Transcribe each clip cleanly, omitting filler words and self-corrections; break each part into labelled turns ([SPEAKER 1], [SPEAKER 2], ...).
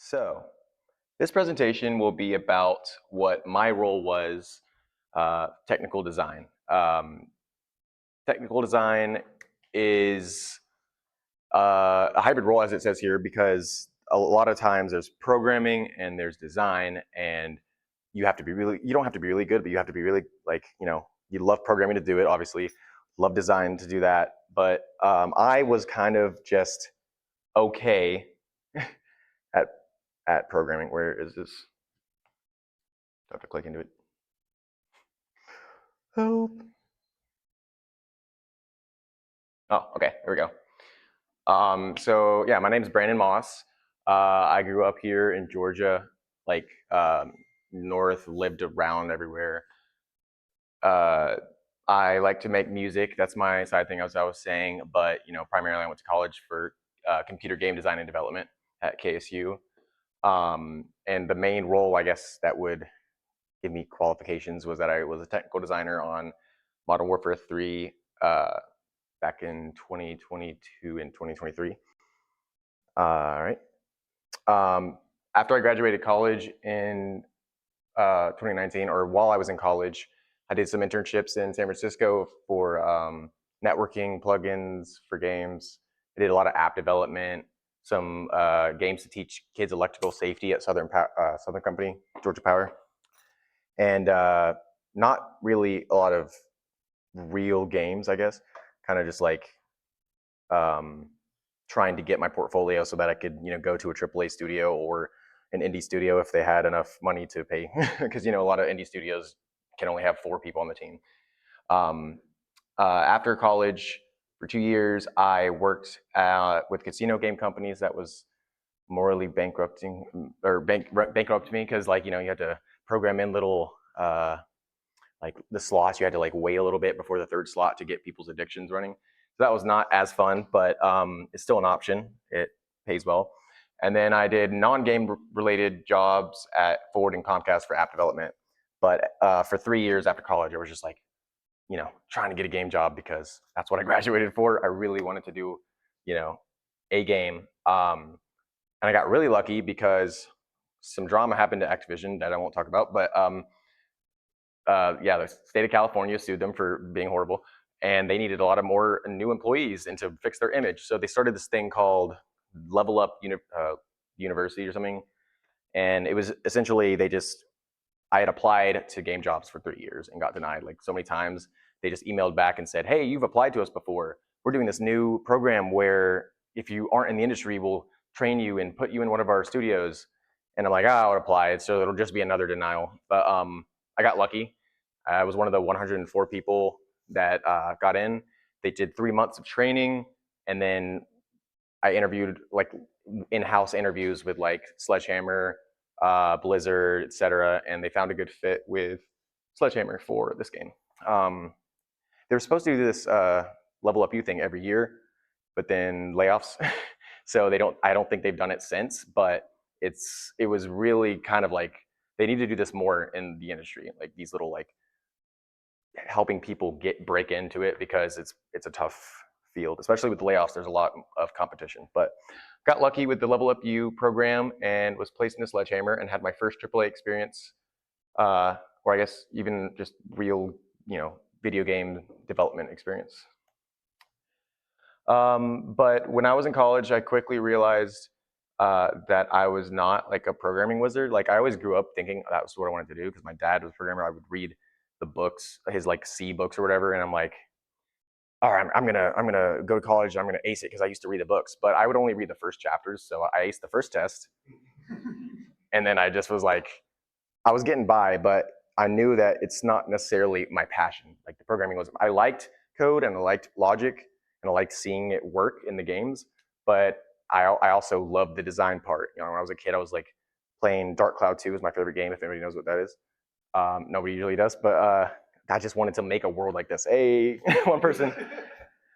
[SPEAKER 1] So, this presentation will be about what my role was, technical design. Technical design is a hybrid role, as it says here, because a lot of times there's programming and there's design, and you don't have to be really good, but you have to be really, you love programming to do it, obviously, love design to do that. But I was kind of just okay at programming. Where is this? Do I have to click into it? Help. Oh, okay, here we go. So yeah, my name is Brandon Moss. I grew up here in Georgia, like north, lived around everywhere. Uh, I like to make music. That's my side thing, as I was saying. But primarily I went to college for computer game design and development at KSU. And the main role, I guess, that would give me qualifications was that I was a technical designer on Modern Warfare 3 back in 2022 and 2023. All right. After I graduated college in 2019, or while I was in college, I did some internships in San Francisco for networking plugins for games. I did a lot of app development, some games to teach kids electrical safety at Southern Company, Georgia Power, and not really a lot of real games, I guess. Kind of just like trying to get my portfolio so that I could, go to a AAA studio or an indie studio if they had enough money to pay, because a lot of indie studios can only have 4 people on the team. Um, After college, for 2 years, I worked with casino game companies. That was morally bankrupt me because, you had to program in little like the slots. You had to wait a little bit before the third slot to get people's addictions running. So that was not as fun, but it's still an option. It pays well. And then I did non-game related jobs at Ford and Comcast for app development. But for 3 years after college, I was just trying to get a game job because that's what I graduated for. I really wanted to do, a game. And I got really lucky because some drama happened to Activision that I won't talk about, but the state of California sued them for being horrible, and they needed a lot of more new employees and to fix their image. So they started this thing called Level Up University or something, and it was essentially I had applied to game jobs for 3 years and got denied like so many times. They just emailed back and said, "Hey, you've applied to us before. We're doing this new program where if you aren't in the industry, we'll train you and put you in one of our studios." And I'm like, I would apply, so it'll just be another denial. But I got lucky. I was one of the 104 people that got in. They did 3 months of training, and then I interviewed in-house interviews with Sledgehammer, Blizzard, etc., and they found a good fit with Sledgehammer for this game. They were supposed to do this Level Up U thing every year, but then layoffs. So I don't think they've done it since, but it was really kind of they need to do this more in the industry, like these little helping people break into it, because it's a tough field, especially with the layoffs. There's a lot of competition, but got lucky with the Level Up U program and was placed in a Sledgehammer and had my first AAA experience, or I guess even just real, video game development experience. But when I was in college, I quickly realized that I was not like a programming wizard. Like I always grew up thinking that was what I wanted to do because my dad was a programmer. I would read the books, his C books or whatever, and I'm like, all right, I'm gonna go to college and I'm gonna ace it because I used to read the books. But I would only read the first chapters, so I aced the first test, and then I just was like, I was getting by, but I knew that it's not necessarily my passion. Like the programming was, I liked code and I liked logic and I liked seeing it work in the games, but I also loved the design part. When I was a kid, I was playing Dark Cloud 2 is my favorite game, if anybody knows what that is. Nobody usually does, but I just wanted to make a world like this. Hey, one person.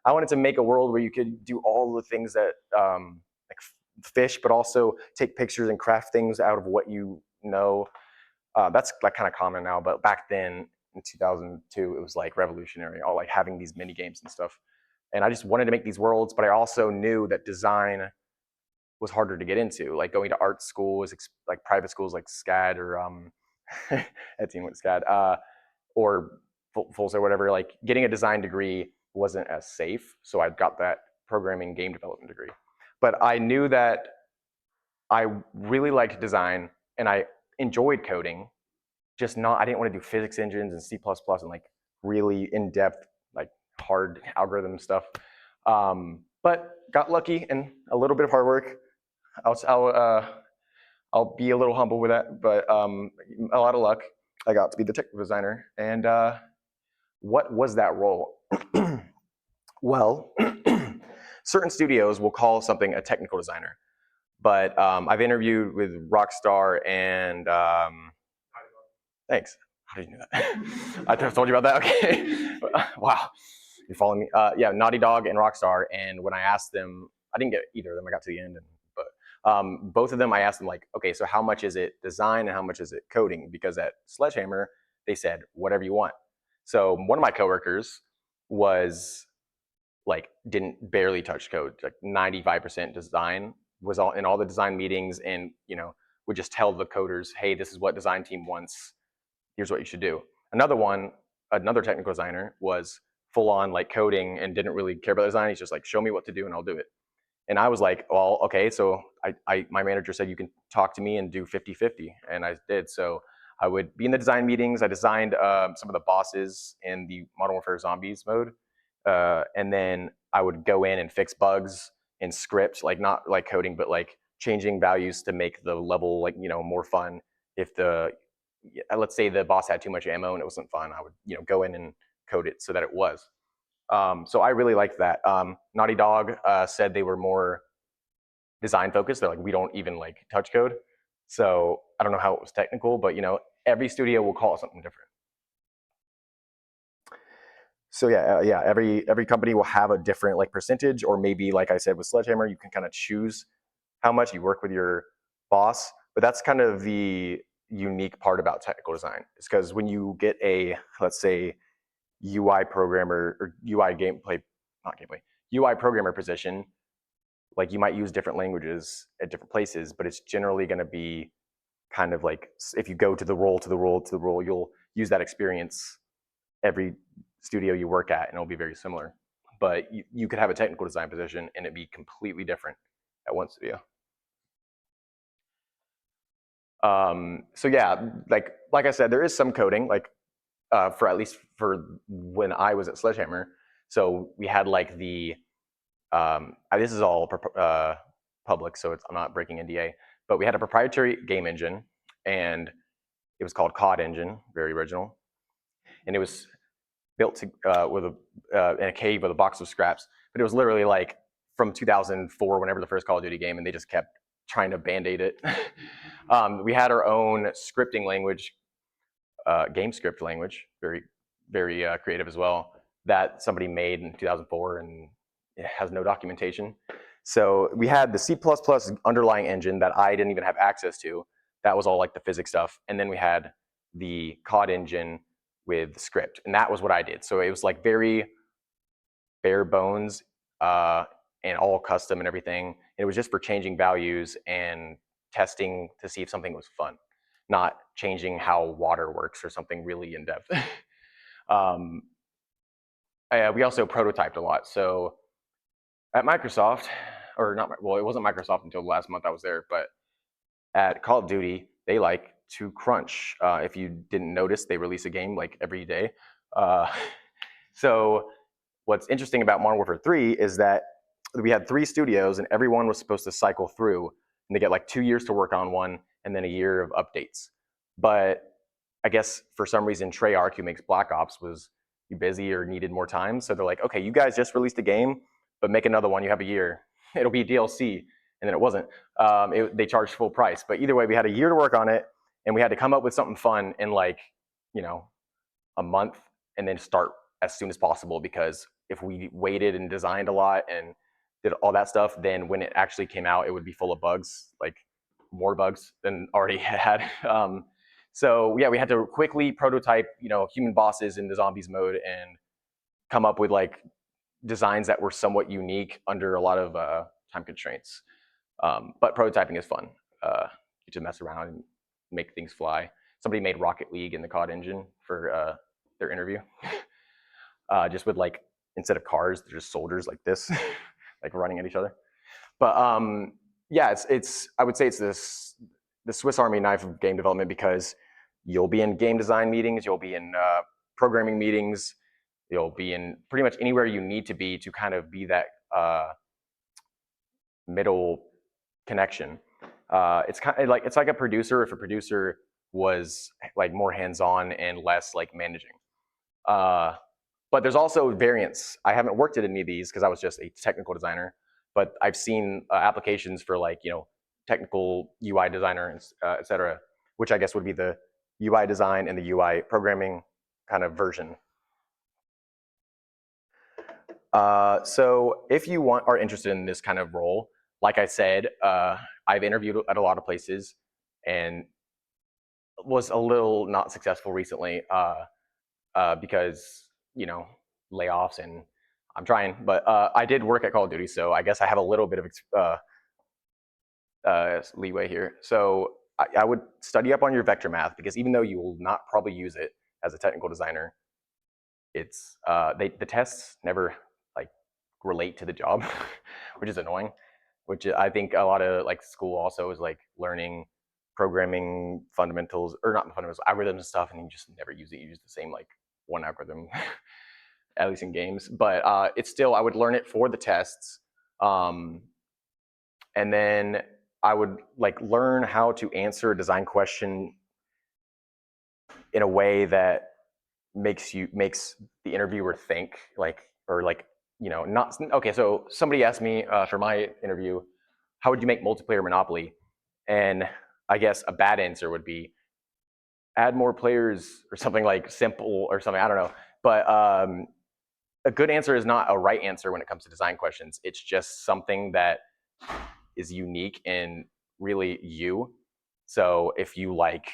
[SPEAKER 1] I wanted to make a world where you could do all the things that fish, but also take pictures and craft things out of what you know. That's kind of common now, but back then in 2002, it was revolutionary, all having these mini games and stuff. And I just wanted to make these worlds, but I also knew that design was harder to get into. Like going to art school was like private schools like SCAD or Etienne went SCAD or Fulls or whatever. Like getting a design degree wasn't as safe, so I got that programming game development degree. But I knew that I really liked design and I enjoyed coding, just not, I didn't want to do physics engines and C++ and like really in-depth, like hard algorithm stuff. But got lucky and a little bit of hard work. I'll be a little humble with that, but a lot of luck. I got to be the technical designer. And what was that role? Well, certain studios will call something a technical designer, but I've interviewed with Rockstar and thanks. How did you know that? I told you about that. Okay. Wow, you're following me. Yeah, Naughty Dog and Rockstar. And when I asked them, I didn't get either of them. I got to the end, but both of them, I asked them like, okay, so how much is it design and how much is it coding? Because at Sledgehammer, they said whatever you want. So one of my coworkers was like didn't barely touch code, like 95% design, was all in all the design meetings, and would just tell the coders, hey, this is what design team wants, here's what you should do. Another technical designer was full on like coding and didn't really care about design. He's just like, show me what to do and I'll do it. And I was like, well, okay, so my manager said you can talk to me and do 50-50, and I did. So I would be in the design meetings. I designed some of the bosses in the Modern Warfare Zombies mode, and then I would go in and fix bugs in script, like not like coding, but like changing values to make the level like more fun. If let's say the boss had too much ammo and it wasn't fun, I would go in and code it so that it was. So I really liked that. Naughty Dog said they were more design focused. They're like, we don't even like touch code. So I don't know how it was technical, but every studio will call it something different. So yeah, every company will have a different like percentage, or maybe like I said with Sledgehammer, you can kind of choose how much you work with your boss. But that's kind of the unique part about technical design, is because when you get a, let's say, UI programmer or UI gameplay, not gameplay, UI programmer position, like you might use different languages at different places, but it's generally going to be kind of like, if you go to the role, you'll use that experience every studio you work at, and it'll be very similar. But you could have a technical design position and it'd be completely different at one studio. So yeah, like I said, there is some coding, like for at least for when I was at Sledgehammer. So we had like the this is all public, so I'm not breaking NDA, but we had a proprietary game engine, and it was called COD Engine, very original, and it was built to, in a cave with a box of scraps. But it was literally like from 2004, whenever the first Call of Duty game, and they just kept trying to band-aid it. We had our own scripting language, game script language, very creative as well, that somebody made in 2004, and it has no documentation. So we had the C++ underlying engine that I didn't even have access to. That was all like the physics stuff. And then we had the COD engine with script, and that was what I did. So it was like very bare bones and all custom and everything. And it was just for changing values and testing to see if something was fun, not changing how water works or something really in depth. We also prototyped a lot. So at Microsoft, or not, well, it wasn't Microsoft until last month I was there, but at Call of Duty, they like to crunch. If you didn't notice, they release a game like every day. So what's interesting about Modern Warfare 3 is that we had 3 studios and everyone was supposed to cycle through, and they get like 2 years to work on one and then a year of updates. But I guess for some reason Treyarch, who makes Black Ops, was busy or needed more time. So they're like, okay, you guys just released a game, but make another one. You have a year. It'll be DLC. And then it wasn't. They charged full price. But either way, we had a year to work on it, and we had to come up with something fun in like, a month, and then start as soon as possible, because if we waited and designed a lot and did all that stuff, then when it actually came out, it would be full of bugs, like more bugs than already had. So yeah, we had to quickly prototype, human bosses in the zombies mode and come up with like designs that were somewhat unique under a lot of time constraints. But prototyping is fun. You just mess around and make things fly. Somebody made Rocket League in the COD engine for their interview, just with like instead of cars, they're just soldiers like this, like running at each other. But yeah, it's I would say it's the Swiss Army knife of game development because you'll be in game design meetings, you'll be in programming meetings, you'll be in pretty much anywhere you need to be to kind of be that middle connection. It's kind of like it's like a producer if a producer was like more hands-on and less like managing. Uh, but there's also variants. I haven't worked at any of these because I was just a technical designer, but I've seen applications for like technical UI designer, et cetera, which I guess would be the UI design and the UI programming kind of version. So if you are interested in this kind of role, like I said, I've interviewed at a lot of places and was a little not successful recently because layoffs and I'm trying, but I did work at Call of Duty, so I guess I have a little bit of leeway here. So I would study up on your vector math because even though you will not probably use it as a technical designer, it's the tests never like relate to the job, which is annoying. Which I think a lot of like school also is like learning programming fundamentals or not fundamentals, algorithms and stuff, and you just never use it. You use the same like one algorithm, at least in games. But it's still I would learn it for the tests, and then I would like learn how to answer a design question in a way that makes the interviewer think like or like not okay. So somebody asked me for my interview, how would you make multiplayer Monopoly? And I guess a bad answer would be add more players or something like simple or something. I don't know. But a good answer is not a right answer when it comes to design questions. It's just something that is unique and really you. So if you like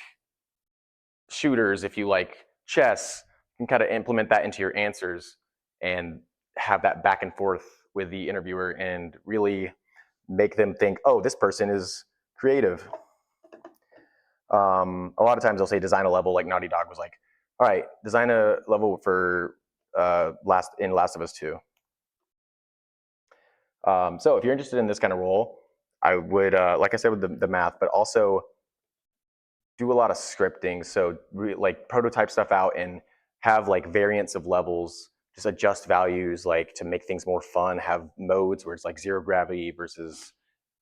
[SPEAKER 1] shooters, if you like chess, you can kind of implement that into your answers and have that back and forth with the interviewer and really make them think, oh, this person is creative. A lot of times they'll say design a level, like Naughty Dog was like, all right, design a level for Last of Us 2. So if you're interested in this kind of role, I would, like I said, with the math, but also do a lot of scripting. So like prototype stuff out and have like variants of levels, just adjust values like to make things more fun, have modes where it's like zero gravity versus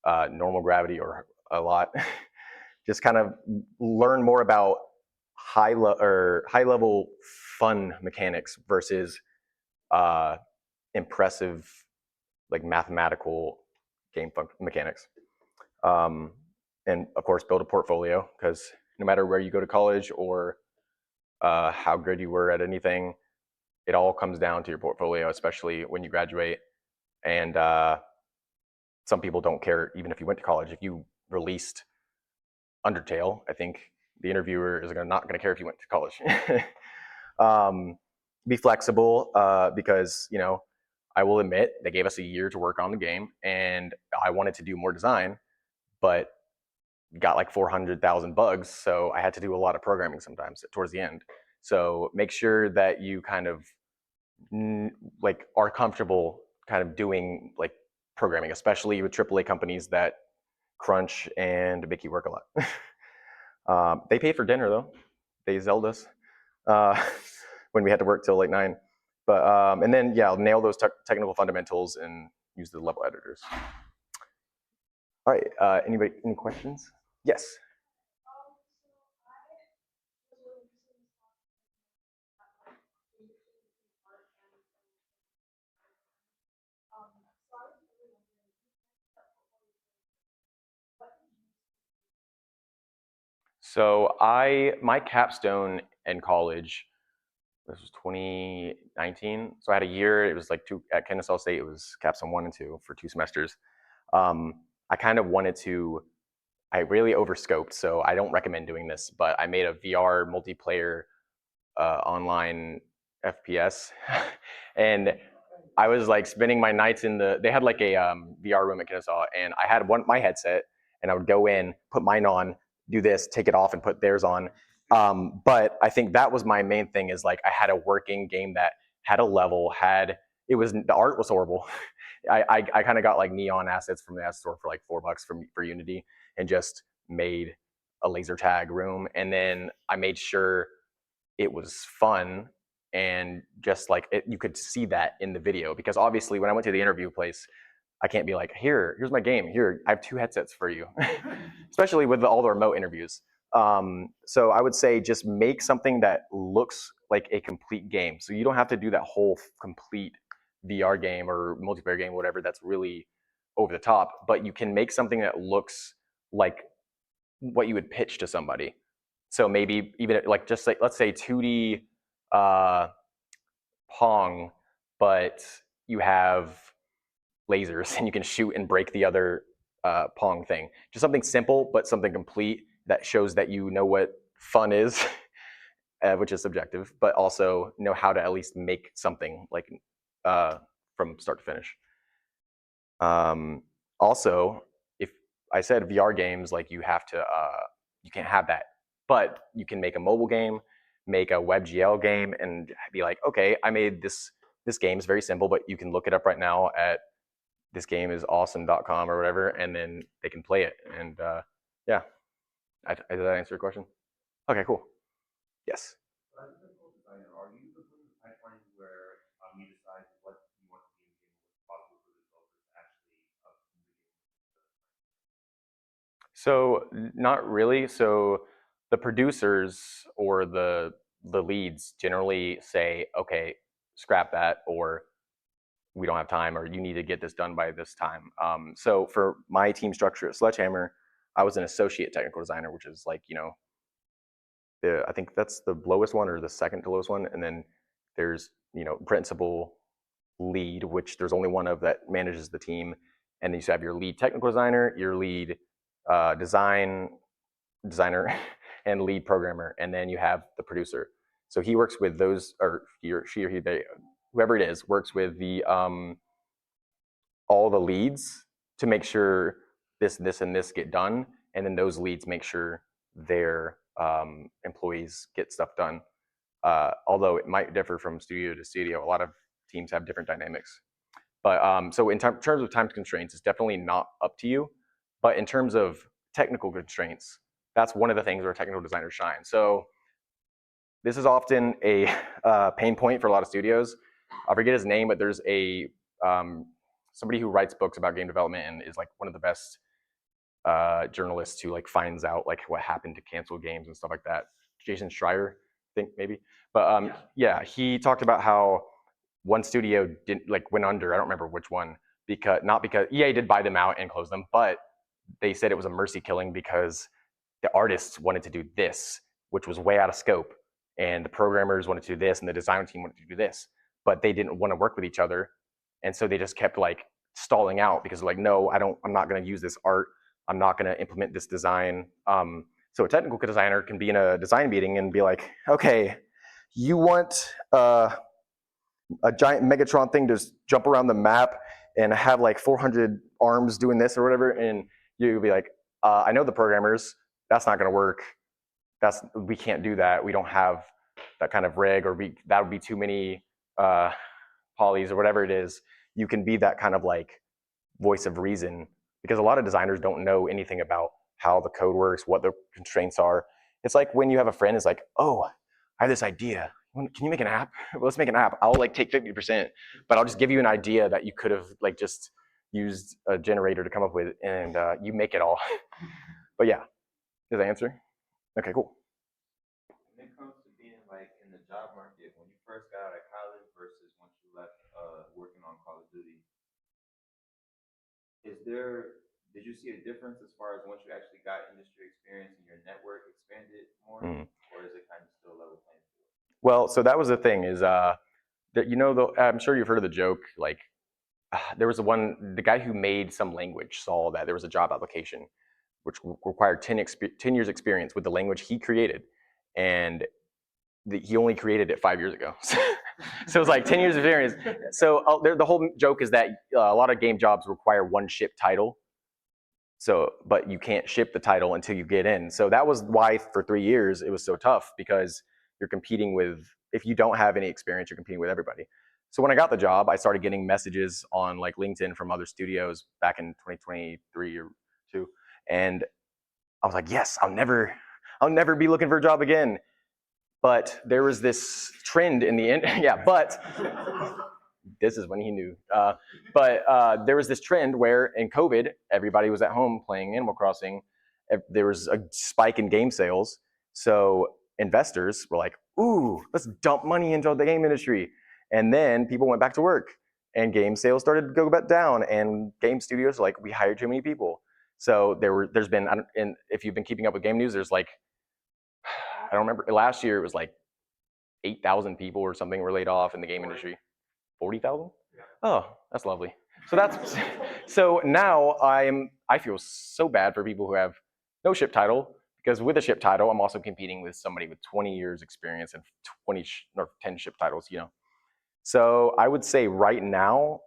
[SPEAKER 1] normal gravity or a lot. Just kind of learn more about high level fun mechanics versus impressive like mathematical game mechanics. And of course, build a portfolio because no matter where you go to college or how good you were at anything, it all comes down to your portfolio, especially when you graduate. And some people don't care even if you went to college. If you released Undertale, I think the interviewer is not going to care if you went to college. Be flexible because I will admit they gave us a year to work on the game, and I wanted to do more design, but got like 400,000 bugs, so I had to do a lot of programming sometimes towards the end. So make sure that you kind of like are comfortable kind of doing like programming, especially with AAA companies that crunch and make you work a lot. They pay for dinner though. They zelled us when we had to work till like 9. But and then yeah, nail those technical fundamentals and use the level editors. All right. Anybody? Any questions? Yes. So my capstone in college, this was 2019. So I had a year. It was like at Kennesaw State. It was capstone 1 and 2 for 2 semesters. I kind of wanted to. I really overscoped, so I don't recommend doing this. But I made a VR multiplayer online FPS, and I was like spending my nights in they had like a VR room at Kennesaw, and I had my headset, and I would go in, put mine on, do this, take it off, and put theirs on. But I think that was my main thing, is like I had a working game that had a level, the art was horrible. I kind of got like neon assets from the store for like $4 for Unity, and just made a laser tag room, and then I made sure it was fun, and just like you could see that in the video, because obviously when I went to the interview place, I can't be like, here's my game, here I have 2 headsets for you, especially with all the remote interviews. So I would say just make something that looks like a complete game. So you don't have to do that whole complete VR game or multiplayer game, whatever, that's really over the top, but you can make something that looks like what you would pitch to somebody. So maybe even like, just like, let's say 2D uh, Pong, but you have lasers and you can shoot and break the other Pong thing. Just something simple, but something complete that shows that you know what fun is, which is subjective, but also know how to at least make something like from start to finish. Also, if I said VR games, like you can't have that, but you can make a mobile game, make a WebGL game, and be like, okay, I made this. This game is very simple, but you can look it up right now at thisgameisawesome.com or whatever, and then they can play it. And yeah, did that answer your question? Okay, cool. Yes. As a technical designer, are you the pipeline where you decide what you want to be in the game, what's possible for the developers to actually So not really. So the producers or the leads generally say, okay, scrap that, or we don't have time, or you need to get this done by this time. So for my team structure at Sledgehammer, I was an associate technical designer, which is like, I think that's the lowest one or the second to lowest one, and then there's principal, lead, which there's only one of that manages the team, and then you have your lead technical designer, your lead designer, and lead programmer, and then you have the producer. So he works with those, or she or he, they, whoever it is, works with the all the leads to make sure this, and this get done, and then those leads make sure their employees get stuff done. Although it might differ from studio to studio, a lot of teams have different dynamics. But so in terms of time constraints, it's definitely not up to you. But in terms of technical constraints, that's one of the things where technical designers shine. So this is often a pain point for a lot of studios. I forget his name, but there's a somebody who writes books about game development and is like one of the best journalists who like finds out like what happened to canceled games and stuff like that. Jason Schreier, I think maybe. But yeah, he talked about how one studio didn't went under. I don't remember which one, because not because EA did buy them out and close them, but they said it was a mercy killing because the artists wanted to do this, which was way out of scope, and the programmers wanted to do this, and the design team wanted to do this, but they didn't want to work with each other, and so they just kept like stalling out because like, no, I'm not going to use this art. I'm not going to implement this design. So a technical designer can be in a design meeting and be like, okay, you want a giant Megatron thing to jump around the map and have like 400 arms doing this or whatever, and you'd be like, I know the programmers, that's not going to work. We can't do that. We don't have that kind of rig, or that would be too many polys or whatever it is. You can be that kind of like voice of reason, because a lot of designers don't know anything about how the code works, what the constraints are. It's like when you have a friend is like, oh, I have this idea. Can you make an app? Well, let's make an app. I'll like take 50%, but I'll just give you an idea that you could have like just used a generator to come up with, and you make it all. But yeah, does that answer? Okay, cool.
[SPEAKER 2] When it comes to being like in the job market, when you first got out of college versus once you left working on Call of Duty, is there did you see a difference as far as once you actually got industry experience and your network expanded more, or is it kind of still level playing field?
[SPEAKER 1] Well, so that was the thing is that I'm sure you've heard of the joke like there was the guy who made some language saw that there was a job application which required 10 years experience with the language he created, and he only created it 5 years ago. So it's like 10 years of experience. So the whole joke is that a lot of game jobs require one ship title. So, but you can't ship the title until you get in. So that was why for 3 years it was so tough, because you're competing with, if you don't have any experience, you're competing with everybody. So when I got the job, I started getting messages on like LinkedIn from other studios back in 2023 or two, and I was like, yes, I'll never be looking for a job again. But there was this trend in the end. Yeah, but this is when he knew. But there was this trend where in COVID, everybody was at home playing Animal Crossing. There was a spike in game sales. So investors were like, ooh, let's dump money into the game industry. And then people went back to work and game sales started to go back down. And game studios were like, we hired too many people. So there's been, and if you've been keeping up with game news, there's like, I don't remember, last year it was like 8,000 people or something were laid off in the game industry. 40,000? Oh, that's lovely. So that's so now I feel so bad for people who have no ship title, because with a ship title, I'm also competing with somebody with 20 years experience and 20 or 10 ship titles, you know. So I would say right now,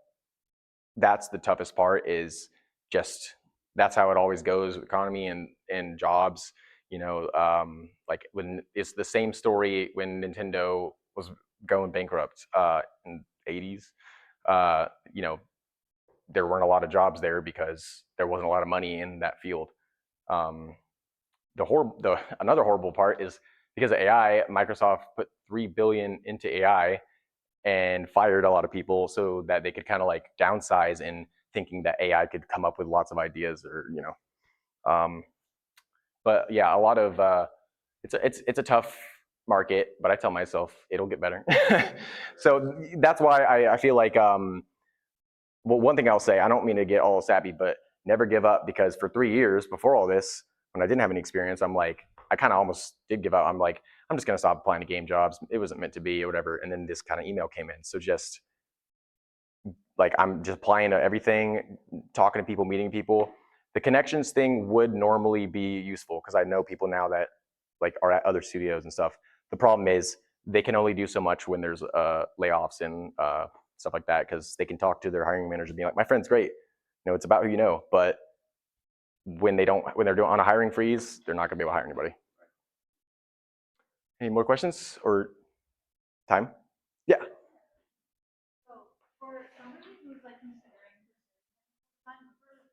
[SPEAKER 1] that's the toughest part, is just that's how it always goes with economy and jobs. You know, like when it's the same story when Nintendo was going bankrupt in the 80s. You know, there weren't a lot of jobs there because there wasn't a lot of money in that field. Um, another horrible part is because of AI, Microsoft put 3 billion into AI and fired a lot of people so that they could kind of like downsize in thinking that AI could come up with lots of ideas, or you know. But yeah, a lot of it's a tough market, but I tell myself it'll get better. So that's why I feel like well, one thing I'll say, I don't mean to get all sappy, but never give up, because for 3 years before all this, when I didn't have any experience, I'm like, I kind of almost did give up. I'm like, I'm just going to stop applying to game jobs. It wasn't meant to be or whatever. And then this kind of email came in. So just like, I'm just applying to everything, talking to people, meeting people. The connections thing would normally be useful because I know people now that like are at other studios and stuff. The problem is they can only do so much when there's layoffs and stuff like that, because they can talk to their hiring manager and be like, my friend's great. You know, it's about who you know. But when they're doing on a hiring freeze, they're not going to be able to hire anybody. Any more questions or time? Yeah. So for somebody who's like considering time for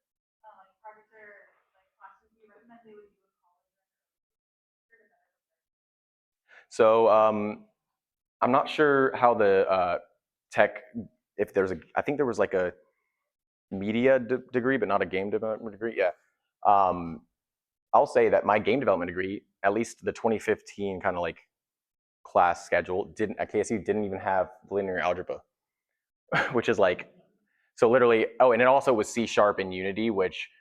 [SPEAKER 1] like projects or like classes, do you recommend they would do in college? So I'm not sure how the tech, if there's a, I think there was like a media degree, but not a game development degree. Yeah. Um, I'll say that my game development degree, at least the 2015 kind of like class schedule, didn't at KSU didn't even have linear algebra, which is like, so literally. Oh, and it also was C# and Unity, which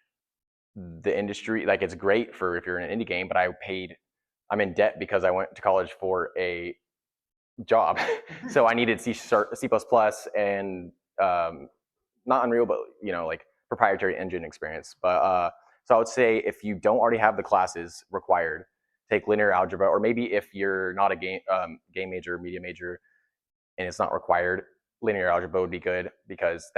[SPEAKER 1] the industry, like, it's great for if you're in an indie game, but I'm in debt because I went to college for a job. So I needed C++, and not Unreal, but you know, like proprietary engine experience. But so I would say if you don't already have the classes required, take linear algebra, or maybe if you're not a game major, media major, and it's not required, linear algebra would be good, because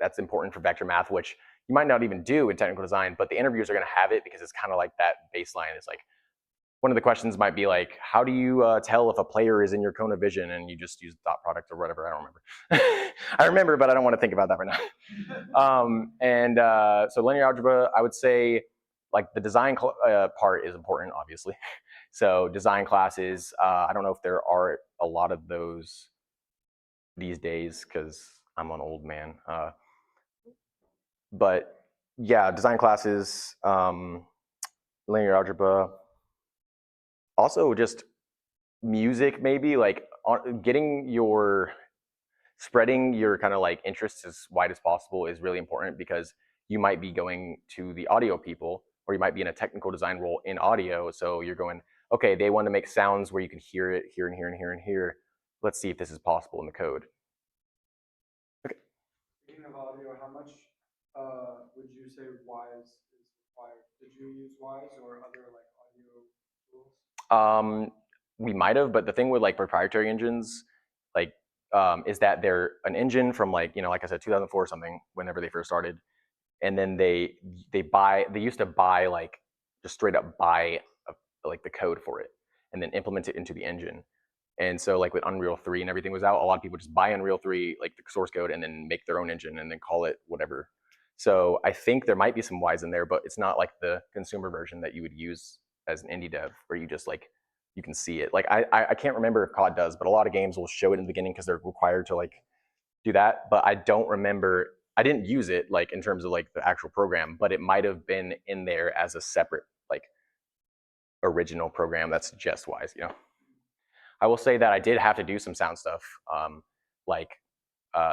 [SPEAKER 1] that's important for vector math, which you might not even do in technical design, but the interviewers are going to have it because it's kind of like that baseline. It's like, one of the questions might be like, how do you tell if a player is in your cone of vision? And you just use dot product or whatever. I don't remember. I remember, but I don't want to think about that right now. So linear algebra, I would say, like the design part is important, obviously. So design classes, I don't know if there are a lot of those these days because I'm an old man. But yeah, design classes, linear algebra. Also, just music, maybe like getting your spreading your kind of like interests as wide as possible is really important, because you might be going to the audio people, or you might be in a technical design role in audio. So you're going, okay, they want to make sounds where you can hear it here and here and here and here. Let's see if this is possible in the code. Okay.
[SPEAKER 3] Speaking of audio, how much would you say Wise is required? Did you use Wise or other like audio tools?
[SPEAKER 1] We might have, but the thing with like proprietary engines, like is that they're an engine from like like I said 2004 or something whenever they first started, and then they used to buy like just straight up buy like the code for it and then implement it into the engine. And so like with Unreal 3 and everything was out, a lot of people just buy Unreal 3 like the source code and then make their own engine and then call it whatever. So I think there might be some whys in there, but it's not like the consumer version that you would use as an indie dev where you just like you can see it. Like I can't remember if COD does, but a lot of games will show it in the beginning because they're required to like do that. But I don't remember. I didn't use it like in terms of like the actual program, but it might have been in there as a separate like original program that's just wise. I will say that I did have to do some sound stuff. Like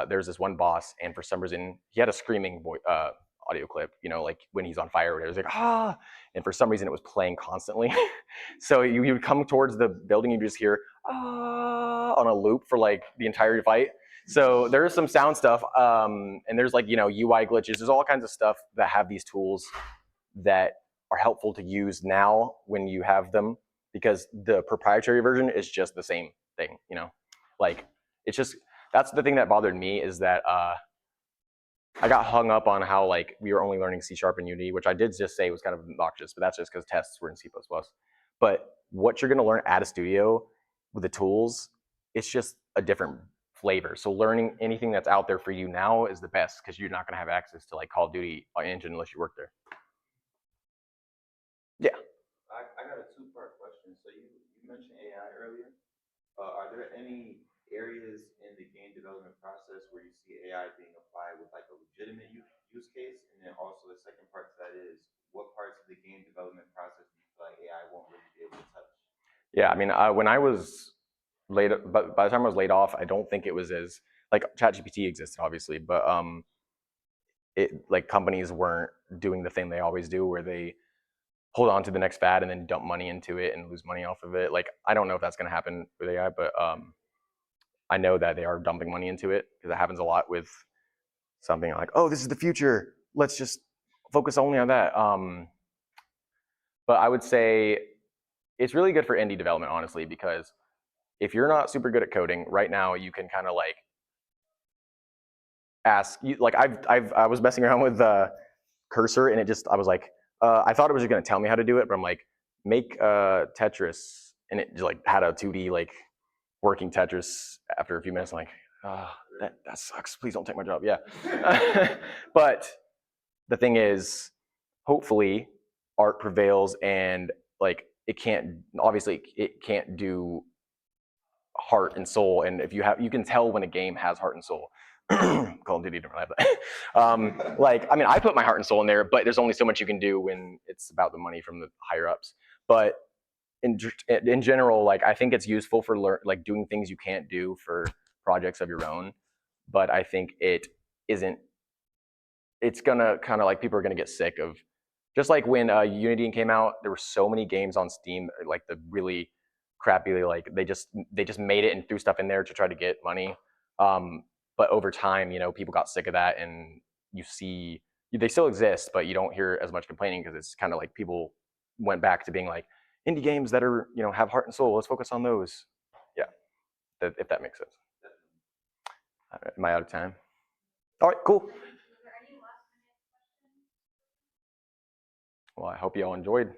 [SPEAKER 1] there's this one boss, and for some reason he had a screaming audio clip. Like when he's on fire, it was like ah, and for some reason it was playing constantly. So you would come towards the building, you just hear ah on a loop for like the entire fight. So there is some sound stuff, and there's like UI glitches. There's all kinds of stuff that have these tools that are helpful to use now when you have them, because the proprietary version is just the same thing. Like it's just that's the thing that bothered me is that I got hung up on how like we were only learning C# and Unity, which I did just say was kind of obnoxious, but that's just because tests were in C++. But what you're going to learn at a studio with the tools, it's just a different flavor. So learning anything that's out there for you now is the best because you're not going to have access to like Call of Duty engine unless you work there. Yeah.
[SPEAKER 2] I got a two-part question. So you mentioned AI earlier. Are there any areas in the game development process where you see AI being applied with like a legitimate use case? And then also the second part to that is what parts of the game development process do you feel like AI won't really be able to touch?
[SPEAKER 1] Yeah, I mean, when I was laid, but by the time I was laid off, I don't think it was as like ChatGPT existed, obviously, but it like companies weren't doing the thing they always do, where they hold on to the next fad and then dump money into it and lose money off of it. Like I don't know if that's going to happen with AI, but I know that they are dumping money into it because it happens a lot with something like, oh, this is the future. Let's just focus only on that. But I would say it's really good for indie development, honestly, because if you're not super good at coding right now, you can kind of like ask you like I was messing around with Cursor and I was like I thought it was just gonna tell me how to do it, but I'm like make Tetris, and it just like had a 2D like working Tetris after a few minutes. I'm like that sucks. Please don't take my job. Yeah, but the thing is, hopefully, art prevails, and like it can't do heart and soul. And if you can tell when a game has heart and soul. Call of Duty didn't really have that. Like, I mean, I put my heart and soul in there, but there's only so much you can do when it's about the money from the higher ups. But in general, like I think it's useful for like doing things you can't do for projects of your own. But I think it isn't. It's gonna kind of like people are gonna get sick of, just like when Unity came out. There were so many games on Steam, like the really crappy, like they just made it and threw stuff in there to try to get money. But over time, people got sick of that, and you see they still exist, but you don't hear as much complaining because it's kind of like people went back to being like indie games that are have heart and soul. Let's focus on those. Yeah, if that makes sense. Am I out of time? All right, cool. Well, I hope you all enjoyed.